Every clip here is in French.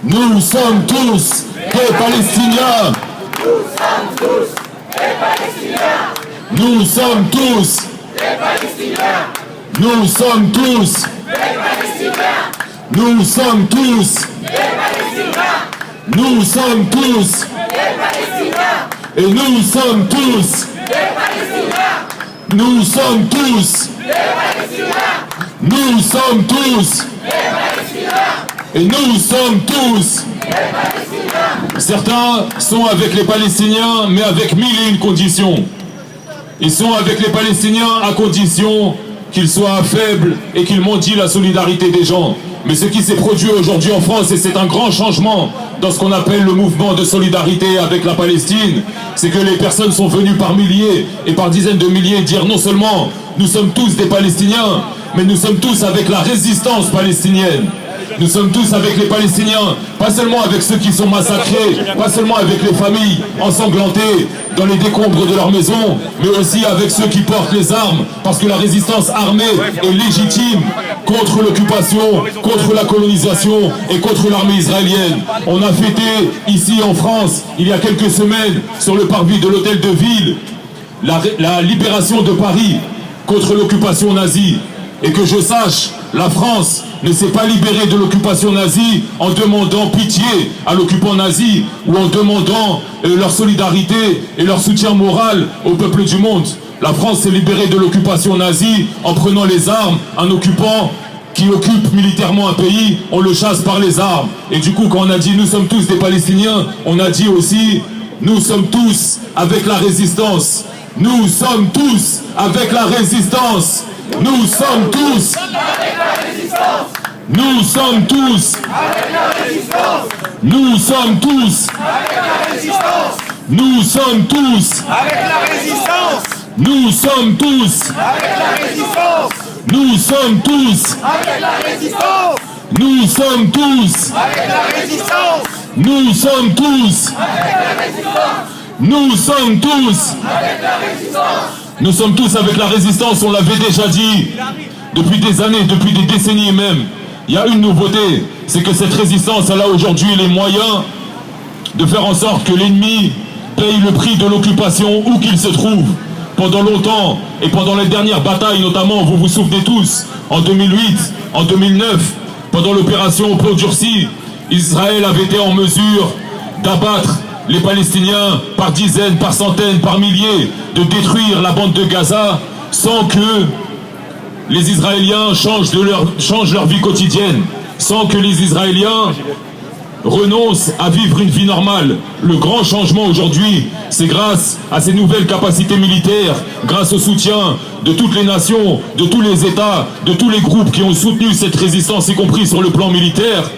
Nous sommes tous des Palestiniens. Nous sommes tous des Palestiniens. Nous sommes tous des Palestiniens. Nous sommes tous des Palestiniens. Nous sommes tous des Palestiniens. Et nous sommes tous des Palestiniens. Nous sommes tous des Palestiniens. Nous sommes tous des Palestiniens. Et nous sommes tous des Palestiniens. Certains sont avec les Palestiniens, mais avec 1001 conditions. Ils sont avec les Palestiniens à condition qu'ils soient faibles et qu'ils mendient la solidarité des gens. Mais ce qui s'est produit aujourd'hui en France, et c'est un grand changement dans ce qu'on appelle le mouvement de solidarité avec la Palestine, c'est que les personnes sont venues par milliers et par dizaines de milliers dire non seulement nous sommes tous des Palestiniens, mais nous sommes tous avec la résistance palestinienne. Nous sommes tous avec les Palestiniens, pas seulement avec ceux qui sont massacrés, pas seulement avec les familles ensanglantées dans les décombres de leurs maisons, mais aussi avec ceux qui portent les armes, parce que la résistance armée est légitime contre l'occupation, contre la colonisation et contre l'armée israélienne. On a fêté ici en France, il y a quelques semaines, sur le parvis de l'hôtel de ville, la libération de Paris contre l'occupation nazie. Et que je sache, la France ne s'est pas libérée de l'occupation nazie en demandant pitié à l'occupant nazi ou en demandant leur solidarité et leur soutien moral au peuple du monde. La France s'est libérée de l'occupation nazie en prenant les armes. Un occupant qui occupe militairement un pays, on le chasse par les armes. Et du coup, quand on a dit nous sommes tous des Palestiniens, on a dit aussi nous sommes tous avec la résistance. Nous sommes tous avec la résistance. Nous sommes tous avec la résistance. Nous sommes tous avec la résistance. Nous sommes tous avec la résistance. Nous sommes tous avec la résistance. Nous sommes tous avec la résistance. Nous sommes tous avec la résistance. Nous sommes tous avec la résistance. Nous sommes tous avec la résistance. Nous sommes tous avec la résistance. Nous sommes tous avec la résistance, on l'avait déjà dit depuis des années, depuis des décennies même. Il y a une nouveauté, c'est que cette résistance, elle a aujourd'hui les moyens de faire en sorte que l'ennemi paye le prix de l'occupation où qu'il se trouve. Pendant longtemps, et pendant les dernières batailles notamment, vous vous souvenez tous, en 2008, en 2009, pendant l'opération Peau durcie, Israël avait été en mesure d'abattre les Palestiniens par dizaines, par centaines, par milliers, de détruire la bande de Gaza sans que les Israéliens changent leur vie quotidienne, sans que les Israéliens renoncent à vivre une vie normale. Le grand changement aujourd'hui, c'est grâce à ces nouvelles capacités militaires, grâce au soutien de toutes les nations, de tous les États, de tous les groupes qui ont soutenu cette résistance, y compris sur le plan militaire.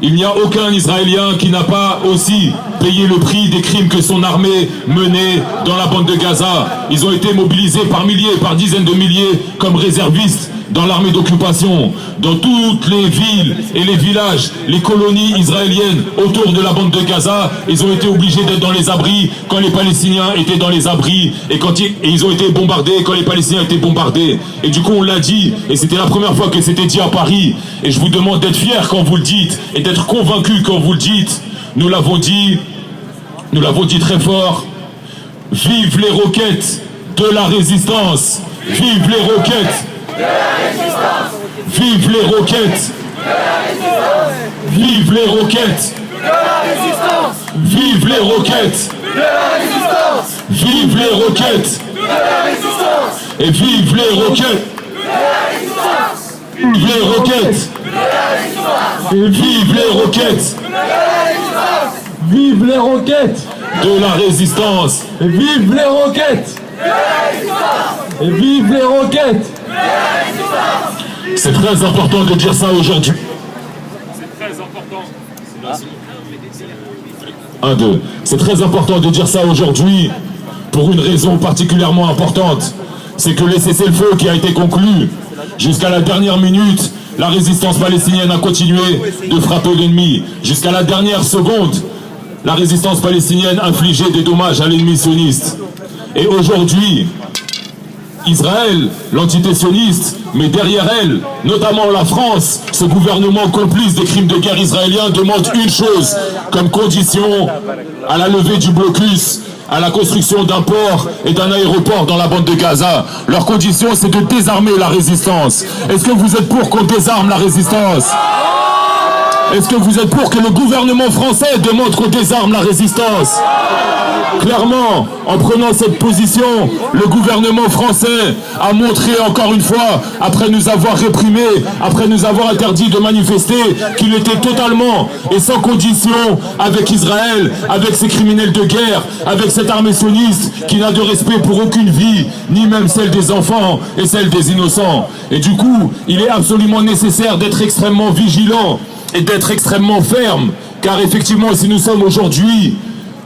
Il n'y a aucun Israélien qui n'a pas aussi payé le prix des crimes que son armée menait dans la bande de Gaza. Ils ont été mobilisés par milliers, par dizaines de milliers comme réservistes dans l'armée d'occupation, dans toutes les villes et les villages, les colonies israéliennes autour de la bande de Gaza. Ils ont été obligés d'être dans les abris quand les Palestiniens étaient dans les abris et ils ont été bombardés quand les Palestiniens étaient bombardés. Et du coup on l'a dit, et c'était la première fois que c'était dit à Paris, et je vous demande d'être fiers quand vous le dites et d'être convaincus quand vous le dites. Nous l'avons dit très fort. Vive les roquettes de la résistance. Vive les roquettes de la résistance. Vive les roquettes de la résistance. Vive les roquettes de la résistance. Vive les roquettes de la résistance. Vive les roquettes de la résistance. Et vive les roquettes de la résistance. Vive les roquettes de la résistance. Et vive les roquettes de la résistance. Vive les roquettes de la résistance. Et vive les roquettes de la résistance. Et vive les roquettes. C'est très important de dire ça aujourd'hui. C'est très important. C'est très important de dire ça aujourd'hui pour une raison particulièrement importante. C'est que le cessez-le-feu qui a été conclu jusqu'à la dernière minute, la résistance palestinienne a continué de frapper l'ennemi. Jusqu'à la dernière seconde, la résistance palestinienne infligeait des dommages à l'ennemi sioniste. Et aujourd'hui, Israël, l'entité sioniste, mais derrière elle, notamment la France, ce gouvernement complice des crimes de guerre israéliens demande une chose comme condition à la levée du blocus, à la construction d'un port et d'un aéroport dans la bande de Gaza. Leur condition, c'est de désarmer la résistance. Est-ce que vous êtes pour qu'on désarme la résistance ? Est-ce que vous êtes pour que le gouvernement français demande qu'on désarme la résistance ? Clairement, en prenant cette position, le gouvernement français a montré encore une fois, après nous avoir réprimés, après nous avoir interdit de manifester, qu'il était totalement et sans condition avec Israël, avec ces criminels de guerre, avec cette armée sioniste qui n'a de respect pour aucune vie, ni même celle des enfants et celle des innocents. Et du coup, il est absolument nécessaire d'être extrêmement vigilant et d'être extrêmement ferme, car effectivement, si nous sommes aujourd'hui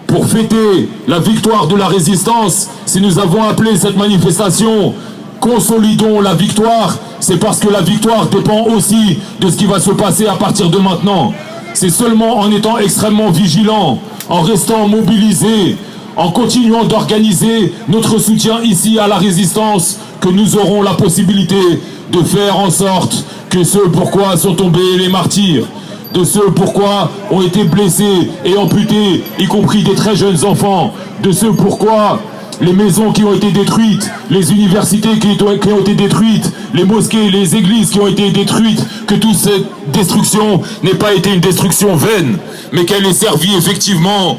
pour fêter la victoire de la résistance, si nous avons appelé cette manifestation « Consolidons la victoire », c'est parce que la victoire dépend aussi de ce qui va se passer à partir de maintenant. C'est seulement en étant extrêmement vigilants, en restant mobilisés, en continuant d'organiser notre soutien ici à la résistance, que nous aurons la possibilité de faire en sorte que ce pourquoi sont tombés les martyrs, de ceux pourquoi ont été blessés et amputés, y compris des très jeunes enfants, de ceux pourquoi les maisons qui ont été détruites, les universités qui ont été détruites, les mosquées, les églises qui ont été détruites, que toute cette destruction n'ait pas été une destruction vaine, mais qu'elle ait servi effectivement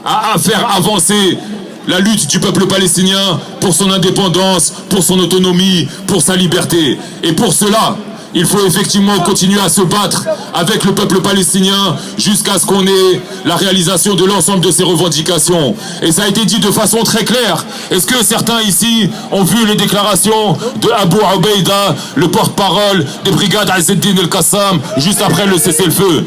à faire avancer la lutte du peuple palestinien pour son indépendance, pour son autonomie, pour sa liberté. Et pour cela, il faut effectivement continuer à se battre avec le peuple palestinien jusqu'à ce qu'on ait la réalisation de l'ensemble de ses revendications. Et ça a été dit de façon très claire. Est-ce que certains ici ont vu les déclarations de Abu Ubaïda, le porte-parole des brigades Izz ad-Din el-Qassam, juste après le cessez-le-feu?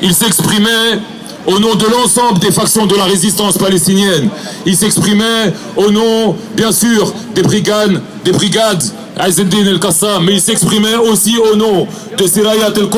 Il s'exprimait au nom de l'ensemble des factions de la résistance palestinienne. Il s'exprimait au nom, bien sûr, des brigades Izz ad-Din el-Qassam, mais il s'exprimait aussi au nom de Sirayat el-Quds.